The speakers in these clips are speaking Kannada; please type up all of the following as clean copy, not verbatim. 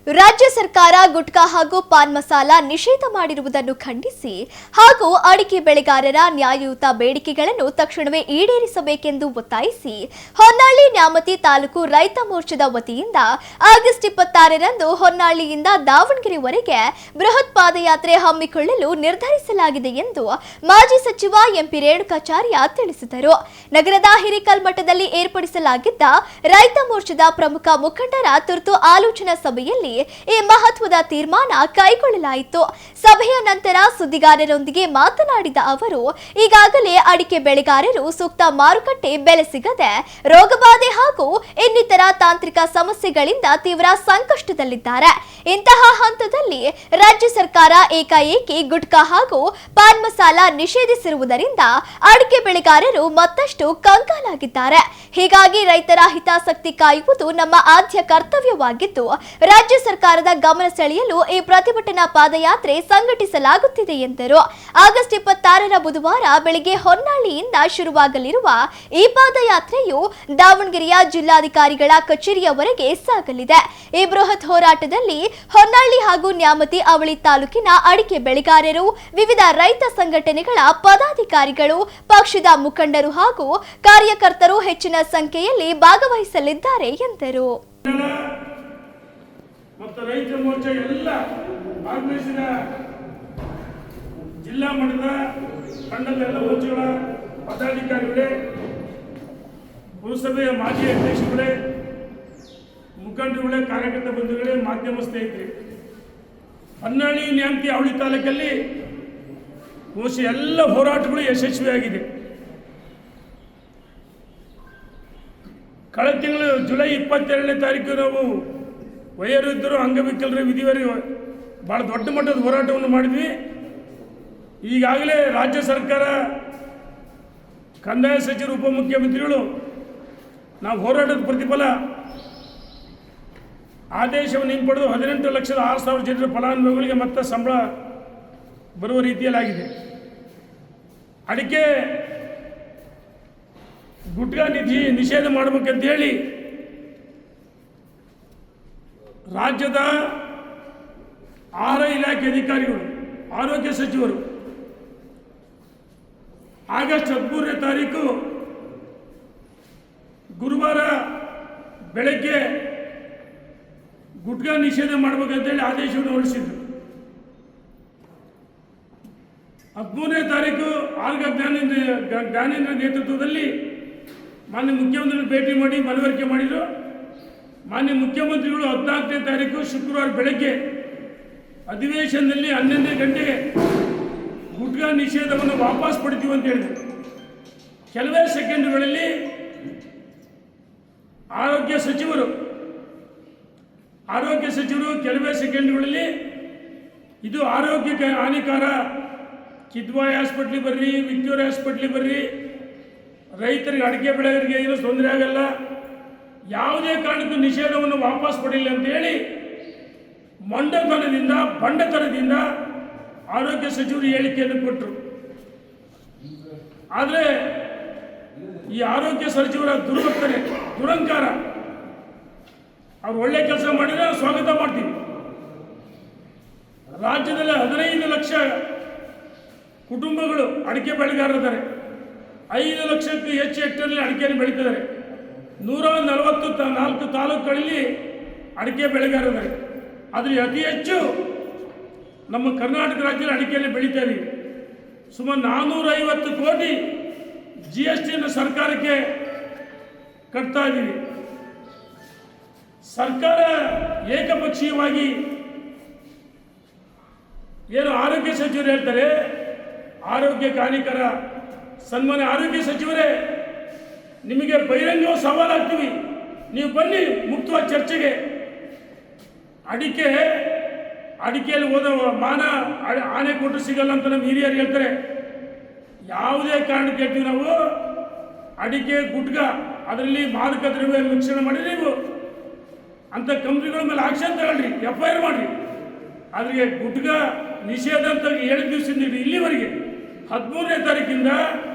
ರಾಜ್ಯ ಸರ್ಕಾರ ಗುಟ್ಕಾ ಹಾಗೂ ಪಾನ್ ಮಸಾಲ ನಿಷೇಧ ಮಾಡಿರುವುದನ್ನು ಖಂಡಿಸಿ ಹಾಗೂ ಅಡಿಕೆ ಬೆಳೆಗಾರರ ನ್ಯಾಯಯುತ ಬೇಡಿಕೆಗಳನ್ನು ತಕ್ಷಣವೇ ಈಡೇರಿಸಬೇಕೆಂದು ಒತ್ತಾಯಿಸಿ ಹೊನ್ನಾಳಿ ನ್ಯಾಮತಿ ತಾಲೂಕು ರೈತ ಮೋರ್ಚಾದ ವತಿಯಿಂದ ಆಗಸ್ಟ್ 26ರಂದು ಹೊನ್ನಾಳಿಯಿಂದ ದಾವಣಗೆರೆವರೆಗೆ ಬೃಹತ್ ಪಾದಯಾತ್ರೆ ಹಮ್ಮಿಕೊಳ್ಳಲು ನಿರ್ಧರಿಸಲಾಗಿದೆ ಎಂದು ಮಾಜಿ ಸಚಿವ ಎಂಪಿ ರೇಣುಕಾಚಾರ್ಯ ತಿಳಿಸಿದರು. ನಗರದ ಹಿರೇಕಲ್ ಮಠದಲ್ಲಿ ಏರ್ಪಡಿಸಲಾಗಿದ್ದ ರೈತ ಮೋರ್ಚಾದ ಪ್ರಮುಖ ಮುಖಂಡರ ತುರ್ತು ಆಲೋಚನಾ ಸಭೆಯಲ್ಲಿ ಈ ಮಹತ್ವದ ತೀರ್ಮಾನ ಕೈಗೊಳ್ಳಲಾಯಿತು. ಸಭೆಯ ನಂತರ ಸುದ್ದಿಗಾರರೊಂದಿಗೆ ಮಾತನಾಡಿದ ಅವರು, ಈಗಾಗಲೇ ಅಡಿಕೆ ಬೆಳೆಗಾರರು ಸೂಕ್ತ ಮಾರುಕಟ್ಟೆ ಬೆಲೆ ಸಿಗದೆ ರೋಗಬಾಧೆ ಹಾಗೂ ಇನ್ನಿತರ ತಾಂತ್ರಿಕ ಸಮಸ್ಯೆಗಳಿಂದ ತೀವ್ರ ಸಂಕಷ್ಟದಲ್ಲಿದ್ದಾರೆ. ಇಂತಹ ಹಂತದಲ್ಲಿ ರಾಜ್ಯ ಸರ್ಕಾರ ಏಕಾಏಕಿ ಗುಟ್ಕಾ ಹಾಗೂ ಪಾನ್ ಮಸಾಲ ನಿಷೇಧಿಸಿರುವುದರಿಂದ ಅಡಿಕೆ ಬೆಳೆಗಾರರು ಮತ್ತಷ್ಟು ಕಂಗಾಲಾಗಿದ್ದಾರೆ. ಹೀಗಾಗಿ ರೈತರ ಹಿತಾಸಕ್ತಿ ಕಾಯುವುದು ನಮ್ಮ ಆದ್ಯ ಕರ್ತವ್ಯವಾಗಿದ್ದು ರಾಜ್ಯ ಸರ್ಕಾರದ ಗಮನ ಸೆಳೆಯಲು ಈ ಪ್ರತಿಭಟನಾ ಪಾದಯಾತ್ರೆ ಸಂಘಟಿಸಲಾಗುತ್ತಿದೆ ಎಂದರು. ಆಗಸ್ಟ್ 26ರ ಬುಧವಾರ ಬೆಳಗ್ಗೆ ಹೊನ್ನಾಳಿಯಿಂದ ಶುರುವಾಗಲಿರುವ ಈ ಪಾದಯಾತ್ರೆಯು ದಾವಣಗೆರೆಯ ಜಿಲ್ಲಾಧಿಕಾರಿಗಳ ಕಚೇರಿಯವರೆಗೆ ಸಾಗಲಿದೆ. ಈ ಬೃಹತ್ ಹೋರಾಟದಲ್ಲಿ ಹೊನ್ನಾಳಿ ಹಾಗೂ ನ್ಯಾಮತಿ ಅವಳಿ ತಾಲೂಕಿನ ಅಡಿಕೆ ಬೆಳೆಗಾರರು, ವಿವಿಧ ರೈತ ಸಂಘಟನೆಗಳ ಪದಾಧಿಕಾರಿಗಳು, ಪಕ್ಷದ ಮುಖಂಡರು ಹಾಗೂ ಕಾರ್ಯಕರ್ತರು ಹೆಚ್ಚಿನ ಸಂಖ್ಯೆಯಲ್ಲಿ ಭಾಗವಹಿಸಲಿದ್ದಾರೆ ಎಂದರು. ಮತ್ತು ರೈತ ಮೋರ್ಚಾ ಎಲ್ಲ ಭಾಗವಹಿಸಿದ ಜಿಲ್ಲಾ ಮಟ್ಟದ ತಂಡದ ಎಲ್ಲ ಮೋರ್ಚಾಗಳ ಪದಾಧಿಕಾರಿಗಳೇ, ಪುರಸಭೆಯ ಮಾಜಿ ಅಧ್ಯಕ್ಷಗಳೇ, ಮುಖಂಡರುಗಳೇ, ಕಾರ್ಯಕರ್ತ ಬಂಧುಗಳೇ, ಮಾಧ್ಯಮ ಸ್ನೇಹಿತರೆ, ಹೊನ್ನಾಳಿ ನ್ಯಾಮತಿ ಅವಳಿ ತಾಲೂಕಲ್ಲಿ ಬಹುಶಃ ಎಲ್ಲ ಹೋರಾಟಗಳು ಯಶಸ್ವಿಯಾಗಿದೆ. ಕಳೆದ ತಿಂಗಳು ಜುಲೈ 22ನೇ ತಾರೀಕು ನಾವು ವಯೋವೃದ್ಧರು, ಅಂಗವಿಕಲರ, ವಿಧಿವರಿಗೆ ಭಾಳ ದೊಡ್ಡ ಮಟ್ಟದ ಹೋರಾಟವನ್ನು ಮಾಡಿದ್ವಿ. ಈಗಾಗಲೇ ರಾಜ್ಯ ಸರ್ಕಾರ, ಕಂದಾಯ ಸಚಿವರು, ಉಪಮುಖ್ಯಮಂತ್ರಿಗಳು ನಾವು ಹೋರಾಟದ ಪ್ರತಿಫಲ ಆದೇಶವನ್ನು ಹಿಂಪಡೆದು 18,06,000 ಜನರ ಫಲಾನುಭವಿಗಳಿಗೆ ಮತ್ತೆ ಸಂಬಳ ಬರುವ ರೀತಿಯಲ್ಲಾಗಿದೆ. ಅಡಿಕೆ ಗುಟ್ಕಾ ನಿಷೇಧ ಮಾಡಬೇಕಂತೇಳಿ ರಾಜ್ಯದ ಆಹಾರ ಇಲಾಖೆ ಅಧಿಕಾರಿಗಳು, ಆರೋಗ್ಯ ಸಚಿವರು ಆಗಸ್ಟ್ 13ನೇ ತಾರೀಕು ಗುರುವಾರ ಬೆಳಗ್ಗೆ ಗುಟ್ಕಾ ನಿಷೇಧ ಮಾಡಬೇಕಂತೇಳಿ ಆದೇಶವನ್ನು ಹೊರಡಿಸಿದ್ರು. 13ನೇ ತಾರೀಕು ಆರ್ಗ ಜ್ಞಾನೇಂದ್ರ ನೇತೃತ್ವದಲ್ಲಿ ಮಾನ್ಯ ಮುಖ್ಯಮಂತ್ರಿಗಳು ಭೇಟಿ ಮಾಡಿ ಮನವರಿಕೆ ಮಾಡಿದರು. ಮಾನ್ಯ ಮುಖ್ಯಮಂತ್ರಿಗಳು 14ನೇ ತಾರೀಕು ಶುಕ್ರವಾರ ಬೆಳಗ್ಗೆ ಅಧಿವೇಶನದಲ್ಲಿ 11 ಗಂಟೆಗೆ ಗುಟ್ಕಾ ನಿಷೇಧವನ್ನು ವಾಪಸ್ ಪಡಿತೀವಿ ಅಂತ ಹೇಳಿದರು. ಕೆಲವೇ ಸೆಕೆಂಡುಗಳಲ್ಲಿ ಆರೋಗ್ಯ ಸಚಿವರು ಕೆಲವೇ ಸೆಕೆಂಡುಗಳಲ್ಲಿ ಇದು ಆರೋಗ್ಯಕ್ಕೆ ಹಾನಿಕಾರ, ಕಿದ್ವಾಯಿ ಹಾಸ್ಪಿಟ್ಲಿಗೆ ಬರ್ರಿ, ವಿಕ್ಟೋರಿಯಾ ಹಾಸ್ಪಿಟ್ಲಿಗೆ ಬರ್ರಿ, ರೈತರಿಗೆ, ಅಡಿಕೆ ಬೆಳೆಗಾರರಿಗೆ ಏನೂ ತೊಂದರೆ ಆಗಲ್ಲ, ಯಾವುದೇ ಕಾರಣಕ್ಕೂ ನಿಷೇಧವನ್ನು ವಾಪಸ್ ಪಡೆಯಲಿ ಅಂತೇಳಿ ಬಂಡತನದಿಂದ ಆರೋಗ್ಯ ಸಚಿವರು ಹೇಳಿಕೆಯನ್ನು ಕೊಟ್ಟರು. ಆದರೆ ಈ ಆರೋಗ್ಯ ಸಚಿವರ ದುರಂಕಾರ, ಅವ್ರು ಒಳ್ಳೆ ಕೆಲಸ ಮಾಡಿದರೆ ಸ್ವಾಗತ ಮಾಡ್ತೀವಿ. ರಾಜ್ಯದಲ್ಲಿ 15 ಲಕ್ಷ ಕುಟುಂಬಗಳು ಅಡಿಕೆ ಬೆಳೆಗಾರರಿದ್ದಾರೆ. 5 ಲಕ್ಷಕ್ಕೂ ಹೆಚ್ಚು ಹೆಕ್ಟೇರ್ನಲ್ಲಿ ಅಡಿಕೆಯನ್ನು ಬೆಳೀತಿದ್ದಾರೆ. 144 ತಾಲೂಕುಗಳಲ್ಲಿ ಅಡಿಕೆ ಬೆಳೆಗಾರರಿದ್ದಾರೆ. ಆದರೆ ಅತಿ ಹೆಚ್ಚು ನಮ್ಮ ಕರ್ನಾಟಕ ರಾಜ್ಯದಲ್ಲಿ ಅಡಿಕೆಯಲ್ಲಿ ಬೆಳೀತಾ ಇದ್ದೀವಿ. ಸುಮಾರು 450 ಕೋಟಿ GSTಯನ್ನು ಸರ್ಕಾರಕ್ಕೆ ಕಟ್ತಾ ಇದ್ದೀವಿ. ಸರ್ಕಾರ ಏಕಪಕ್ಷೀಯವಾಗಿ ಏನು ಆರೋಗ್ಯ ಸಚಿವರು ಹೇಳ್ತಾರೆ, ಆರೋಗ್ಯಕ್ಕೆ ಹಾನಿಕರ. ಸನ್ಮಾನ್ಯ ಆರೋಗ್ಯ ಸಚಿವರೇ, ನಿಮಗೆ ಬಹಿರಂಗ ಸವಾಲಾಗ್ತೀವಿ, ನೀವು ಬನ್ನಿ ಮುಕ್ತವಾದ ಚರ್ಚೆಗೆ. ಅಡಿಕೆಯಲ್ಲಿ ಹೋದ ಮಾನ ಆನೆ ಕೊಟ್ಟರು ಸಿಗಲ್ಲ ಅಂತ ನಮ್ಮ ಹಿರಿಯರು ಹೇಳ್ತಾರೆ. ಯಾವುದೇ ಕಾರಣಕ್ಕೆ ಹೇಳ್ತೀವಿ ನಾವು, ಅಡಿಕೆ, ಗುಟ್ಕಾ, ಅದರಲ್ಲಿ ಮಾದಕ ದ್ರವ್ಯ ಮಿಶ್ರಣ ಮಾಡಿ ನೀವು ಅಂಥ ಕಂಪ್ನಿಗಳ ಮೇಲೆ ಆಕ್ಷನ್ ತಗೊಳ್ರಿ, FIR ಮಾಡಿರಿ. ಆದರೆ ಗುಟ್ಕಾ ನಿಷೇಧ ಅಂತ 7 ದಿವಸದಿಂದ ಇಲ್ಲಿವರೆಗೆ 13ನೇ ತಾರೀಕಿಂದ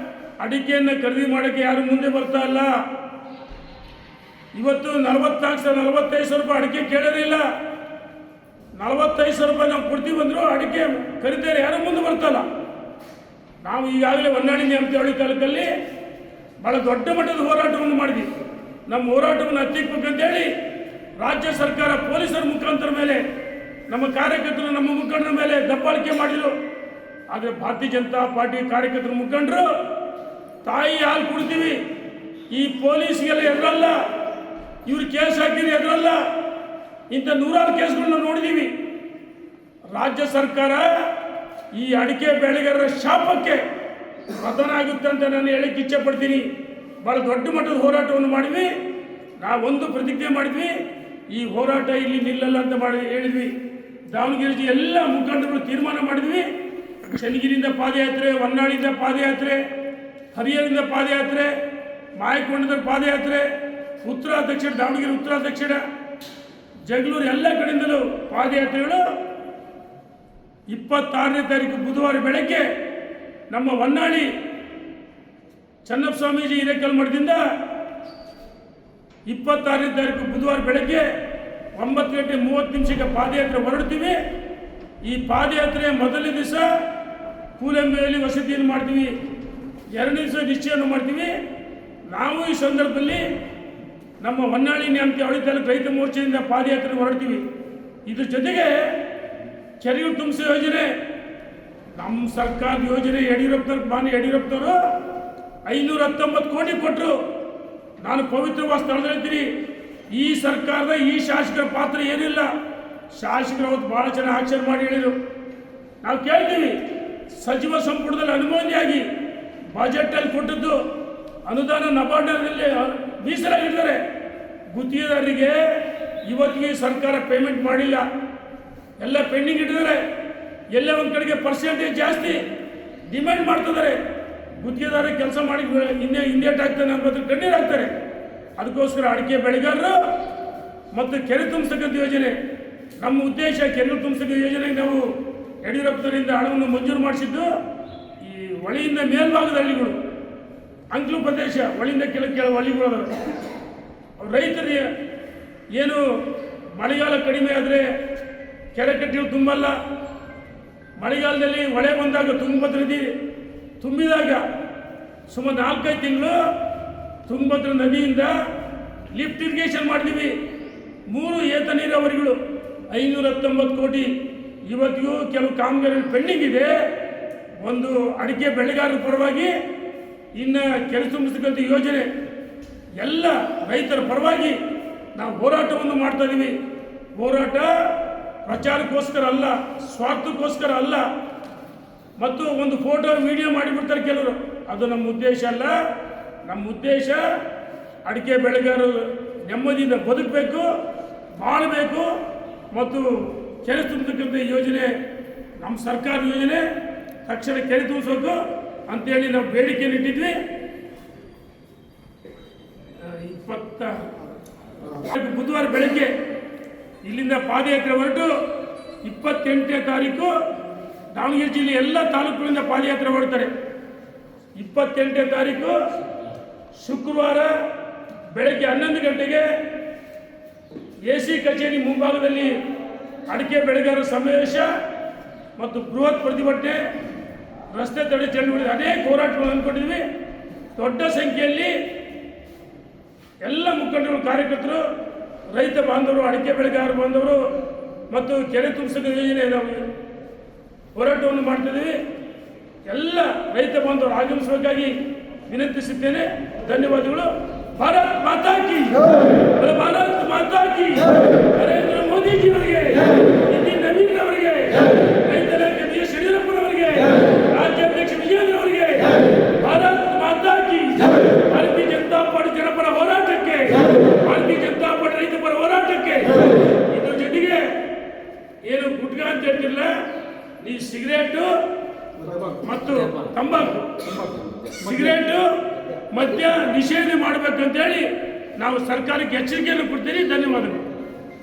ಅಡಿಕೆಯನ್ನು ಖರೀದಿ ಮಾಡೋಕ್ಕೆ ಯಾರು ಮುಂದೆ ಬರ್ತಾ ಇಲ್ಲ. ಇವತ್ತು 44,000 45,000 ರೂಪಾಯಿ ಅಡಿಕೆ ಕೇಳೋದಿಲ್ಲ. 45,000 ರೂಪಾಯಿ ನಾವು ಕೊಡ್ತೀವಿ ಅಂದ್ರು ಅಡಿಕೆ ಖರೀದಿಯರು ಯಾರು ಮುಂದೆ ಬರ್ತಲ್ಲ. ನಾವು ಈಗಾಗಲೇ ಹೊನ್ನಾಳಿ ನ್ಯಾಮತಿ ತಾಲೂಕಲ್ಲಿ ಬಹಳ ದೊಡ್ಡ ಮಟ್ಟದ ಹೋರಾಟವನ್ನು ಮಾಡಿದ್ವಿ. ನಮ್ಮ ಹೋರಾಟವನ್ನು ಹತ್ತಿಕ್ಕಬೇಕಂತೇಳಿ ರಾಜ್ಯ ಸರ್ಕಾರ ಪೊಲೀಸರ ಮುಖಾಂತರ ಮೇಲೆ ನಮ್ಮ ಕಾರ್ಯಕರ್ತರು ನಮ್ಮ ಮುಖಂಡರ ಮೇಲೆ ದಬ್ಬಾಳಿಕೆ ಮಾಡಿದರು. ಆದರೆ ಭಾರತೀಯ ಜನತಾ ಪಾರ್ಟಿ ಕಾರ್ಯಕರ್ತರ ಮುಖಂಡರು ತಾಯಿ ಹಾಲು ಕೊಡ್ತೀವಿ, ಈ ಪೊಲೀಸ್ಗೆಲ್ಲ ಎದುರಲ್ಲ, ಇವ್ರು ಕೇಸ್ ಹಾಕಿದ್ರೆ ಎದುರಲ್ಲ, ಇಂಥ ನೂರಾರು ಕೇಸ್ಗಳನ್ನ ನೋಡಿದ್ದೀವಿ. ರಾಜ್ಯ ಸರ್ಕಾರ ಈ ಅಡಿಕೆ ಬೆಳೆಗಾರರ ಶಾಪಕ್ಕೆ ಪತನ ಆಗುತ್ತೆ ಅಂತ ನಾನು ಹೇಳಕ್ಕೆ ಇಚ್ಛೆ ಪಡ್ತೀನಿ. ಭಾಳ ದೊಡ್ಡ ಮಟ್ಟದ ಹೋರಾಟವನ್ನು ಮಾಡಿದ್ವಿ. ನಾವೊಂದು ಪ್ರತಿಜ್ಞೆ ಮಾಡಿದ್ವಿ, ಈ ಹೋರಾಟ ಇಲ್ಲಿ ನಿಲ್ಲಲ್ಲ ಅಂತ ಹೇಳಿದ್ವಿ. ದಾವಣಗೆರೆ ಎಲ್ಲ ಮುಖಂಡರು ತೀರ್ಮಾನ ಮಾಡಿದ್ವಿ. ಶನಿಗಿರಿಯಿಂದ ಪಾದಯಾತ್ರೆ, ಹೊನ್ನಾಳಿಯಿಂದ ಪಾದಯಾತ್ರೆ, ಹರಿಹರದಿಂದ ಪಾದಯಾತ್ರೆ, ಮಾಯಕೊಂಡದ ಪಾದಯಾತ್ರೆ, ಉತ್ತರ ದಕ್ಷಿಣ ದಾವಣಗೆರೆ ಉತ್ತರ ದಕ್ಷಿಣ ಜಗಳೂರು ಎಲ್ಲ ಕಡೆಯಿಂದಲೂ ಪಾದಯಾತ್ರೆಗಳು 26ನೇ ತಾರೀಕು ಬುಧವಾರ ಬೆಳಗ್ಗೆ ನಮ್ಮ ಹೊನ್ನಾಳಿ ಚನ್ನಪ್ಪ ಸ್ವಾಮೀಜಿ ಹಿರೇಕಲ್ಮಠದಿಂದ 26ನೇ ತಾರೀಕು ಬುಧವಾರ ಬೆಳಗ್ಗೆ 9:30 ಪಾದಯಾತ್ರೆ ಹೊರಡ್ತೀವಿ. ಈ ಪಾದಯಾತ್ರೆಯ ಮೊದಲನೇ ದಿವಸ ಕೂಲೆಂಬೆಯಲ್ಲಿ ವಸತಿಯನ್ನು ಮಾಡ್ತೀವಿ, 2ನೇ ದಿವಸ ನಿಶ್ಚಯವನ್ನು ಮಾಡ್ತೀವಿ. ನಾವು ಈ ಸಂದರ್ಭದಲ್ಲಿ ನಮ್ಮ ಹೊನ್ನಾಳಿ ನ್ಯಾಮತಿ ಅವಳಿ ತಾಲೂಕು ರೈತ ಮೋರ್ಚಾದಿಂದ ಪಾದಯಾತ್ರೆ ಹೊರಡ್ತೀವಿ. ಇದ್ರ ಜೊತೆಗೆ ಕೆರೆಗಳು ತುಂಬಿಸೋ ಯೋಜನೆ, ನಮ್ಮ ಸರ್ಕಾರದ ಯೋಜನೆ, ಮಾನ್ಯ ಯಡಿಯೂರಪ್ಪನವರು 519 ಕೋಟಿ ಕೊಟ್ಟರು. ನಾನು ಪವಿತ್ರವಾದ ಸ್ಥಳದಲ್ಲಿದ್ದೀನಿ. ಈ ಸರ್ಕಾರದ ಈ ಶಾಸಕರ ಪಾತ್ರ ಏನಿಲ್ಲ. ಶಾಸಕರು ಅವತ್ತು ಭಾಳ ಚೆನ್ನಾಗಿ ಆಕ್ಷೇಪ ಮಾಡಿ ಹೇಳಿದರು. ನಾವು ಕೇಳ್ತೀವಿ, ಸಚಿವ ಸಂಪುಟದಲ್ಲಿ ಅನುಮೋದನೆಯಾಗಿ ಬಜೆಟಲ್ಲಿ ಕೊಟ್ಟದ್ದು ಅನುದಾನ ನಬಾರ್ಡ್ನಲ್ಲಿ ಮೀಸಲಾಗಿದ್ದಾರೆ. ಗುತ್ತಿಗೆದಾರರಿಗೆ ಇವತ್ತಿಗೆ ಸರ್ಕಾರ ಪೇಮೆಂಟ್ ಮಾಡಿಲ್ಲ, ಎಲ್ಲ ಪೆಂಡಿಂಗ್ ಇಟ್ಟಿದ್ದಾರೆ. ಎಲ್ಲೇ ಒಂದು ಕಡೆಗೆ ಪರ್ಸೆಂಟೇಜ್ ಜಾಸ್ತಿ ಡಿಮ್ಯಾಂಡ್ ಮಾಡ್ತಿದ್ದಾರೆ. ಗುತ್ತಿಗೆದಾರ ಕೆಲಸ ಮಾಡಿ ಹಿಂದೇಟ್ ಆಗ್ತಾನೆ ಅನ್ನೋದ್ರ ಕಣ್ಣೀರು ಹಾಕ್ತಾರೆ. ಅದಕ್ಕೋಸ್ಕರ ಅಡಿಕೆ ಬೆಳೆಗಾರರು ಮತ್ತು ಕೆರೆ ತುಂಬಿಸ್ತಕ್ಕಂಥ ಯೋಜನೆ, ನಮ್ಮ ಉದ್ದೇಶ ಕೆರೆ ತುಂಬಿಸ್ತಕ್ಕಂಥ ಯೋಜನೆಗೆ ನಾವು ಯಡಿಯೂರಪ್ಪನವರಿಂದ ಹಣವನ್ನು ಮಂಜೂರು ಮಾಡಿಸಿದ್ದು ಈ ಹೊಳೆಯಿಂದ ಮೇಲ್ಭಾಗದ ಹಳ್ಳಿಗಳು, ಅಂಕ್ಲು ಪ್ರದೇಶ, ಹೊಳೆಯಿಂದ ಕೆಳ ಹಳ್ಳಿಗಳು ಅದಾವೆ. ರೈತರಿಗೆ ಏನು ಮಳೆಗಾಲ ಕಡಿಮೆ ಆದರೆ ಕೆರೆ ಕಟ್ಟೆಗಳು ತುಂಬಲ್ಲ. ಮಳೆಗಾಲದಲ್ಲಿ ಹೊಳೆ ಬಂದಾಗ ತುಂಗಭದ್ರಾ ನದಿ ತುಂಬಿದಾಗ ಸುಮಾರು 4-5 ತಿಂಗಳು ತುಂಗಭದ್ರಾ ನದಿಯಿಂದ ಲಿಫ್ಟ್ ಇರಿಗೇಷನ್ ಮಾಡ್ತೀವಿ. 3 ಏತ ನೀರಾವರಿಗಳು 519 ಕೋಟಿ. ಇವತ್ತಿಗೂ ಕೆಲವು ಕಾಮಗಾರಿ ಪೆಂಡಿಂಗ್ ಇದೆ. ಒಂದು ಅಡಿಕೆ ಬೆಳೆಗಾರರ ಪರವಾಗಿ, ಇನ್ನು ಕೆರೆ ತುಂಬಿಸ್ತಕ್ಕಂಥ ಯೋಜನೆ ಎಲ್ಲ ರೈತರ ಪರವಾಗಿ ನಾವು ಹೋರಾಟವನ್ನು ಮಾಡ್ತಾ ಇದ್ದೀವಿ. ಹೋರಾಟ ಪ್ರಚಾರಕ್ಕೋಸ್ಕರ ಅಲ್ಲ, ಸ್ವಾರ್ಥಕ್ಕೋಸ್ಕರ ಅಲ್ಲ, ಮತ್ತು ಒಂದು ಫೋಟೋ ವಿಡಿಯೋ ಮಾಡಿಬಿಡ್ತಾರೆ ಕೆಲವರು. ಅದು ನಮ್ಮ ಉದ್ದೇಶ ಅಲ್ಲ. ನಮ್ಮ ಉದ್ದೇಶ ಅಡಿಕೆ ಬೆಳೆಗಾರರು ನೆಮ್ಮದಿಯಿಂದ ಬದುಕಬೇಕು, ಬಾಳಬೇಕು, ಮತ್ತು ಕೆರೆ ತುಂಬತಕ್ಕಂಥ ಯೋಜನೆ ನಮ್ಮ ಸರ್ಕಾರದ ಯೋಜನೆ, ತಕ್ಷಣ ಕೆರೆ ತುಂಬಿಸಬೇಕು ಅಂತೇಳಿ ನಾವು ಬೇಡಿಕೆಯನ್ನು ಇಟ್ಟಿದ್ವಿ. 20 ಬುಧವಾರ ಬೆಳಗ್ಗೆ ಇಲ್ಲಿಂದ ಪಾದಯಾತ್ರೆ ಹೊರಟು 28ನೇ ತಾರೀಕು ದಾವಣಗೆರೆ ಜಿಲ್ಲೆ ಎಲ್ಲ ತಾಲೂಕುಗಳಿಂದ ಪಾದಯಾತ್ರೆ ಹೊರಡ್ತಾರೆ. 28ನೇ ತಾರೀಕು ಶುಕ್ರವಾರ ಬೆಳಗ್ಗೆ 11 ಗಂಟೆಗೆ AC ಕಚೇರಿ ಮುಂಭಾಗದಲ್ಲಿ ಅಡಿಕೆ ಬೆಳೆಗಾರರ ಸಮಾವೇಶ ಮತ್ತು ಬೃಹತ್ ಪ್ರತಿಭಟನೆ, ರಸ್ತೆ ತಡೆ ಚಳವಳಿ, ಅನೇಕ ಹೋರಾಟಗಳನ್ನು ಅಂದ್ಕೊಂಡಿದ್ವಿ. ದೊಡ್ಡ ಸಂಖ್ಯೆಯಲ್ಲಿ ಎಲ್ಲ ಮುಖಂಡರು, ಕಾರ್ಯಕರ್ತರು, ರೈತ ಬಾಂಧವರು, ಅಡಿಕೆ ಬೆಳೆಗಾರ ಬಾಂಧವರು ಮತ್ತು ಕೆರೆ ತುಂಬಿಸೋ ಯೋಜನೆ ನಾವು ಹೋರಾಟವನ್ನು ಮಾಡ್ತಿದ್ದೀವಿ. ಎಲ್ಲ ರೈತ ಬಾಂಧವರು ಆಗಮಿಸಬೇಕಾಗಿ ವಿನಂತಿಸುತ್ತೇನೆ. ಧನ್ಯವಾದಗಳು. ಭಾರತ್ ಮಾತಾ ಕಿ, ಭಾರತ್ ಮಾತಾ ಕಿ. ನರೇಂದ್ರ ಮೋದಿಜಿಯವರಿಗೆ, ನಿತಿನ್ ನವೀನ್ ಅವರಿಗೆ, ರೈತ ನಾಯಕ BS ಯಡಿಯೂರಪ್ಪನವರಿಗೆ, ರಾಜ್ಯಾಧ್ಯಕ್ಷ ವಿಜಯೇಂದ್ರ ಅವರಿಗೆ ಭಾರತ್ ಮಾತಾ ಕಿ. ಭಾರತೀಯ ಜನತಾ ಪಾರ್ಟಿ ಜನಪರ ಹೋರಾಟಕ್ಕೆ, ಭಾರತೀಯ ಜನತಾ ಪಾರ್ಟಿ ರೈತ ಪರ ಹೋರಾಟಕ್ಕೆ. ಇದ್ರ ಜೊತೆಗೆ ಏನು ಗುಟ್ಕಾ ಅಂತ ಹೇಳ್ತಿರಲ್ಲ, ಈ ಸಿಗರೇಟು ಮತ್ತು ತಂಬಾಕು, ಸಿಗರೇಟು ಮದ್ಯ ನಿಷೇಧ ಮಾಡಬೇಕಂತೇಳಿ ನಾವು ಸರ್ಕಾರಕ್ಕೆ ಎಚ್ಚರಿಕೆಯನ್ನು ಕೊಡ್ತೀರಿ. ಧನ್ಯವಾದಗಳು.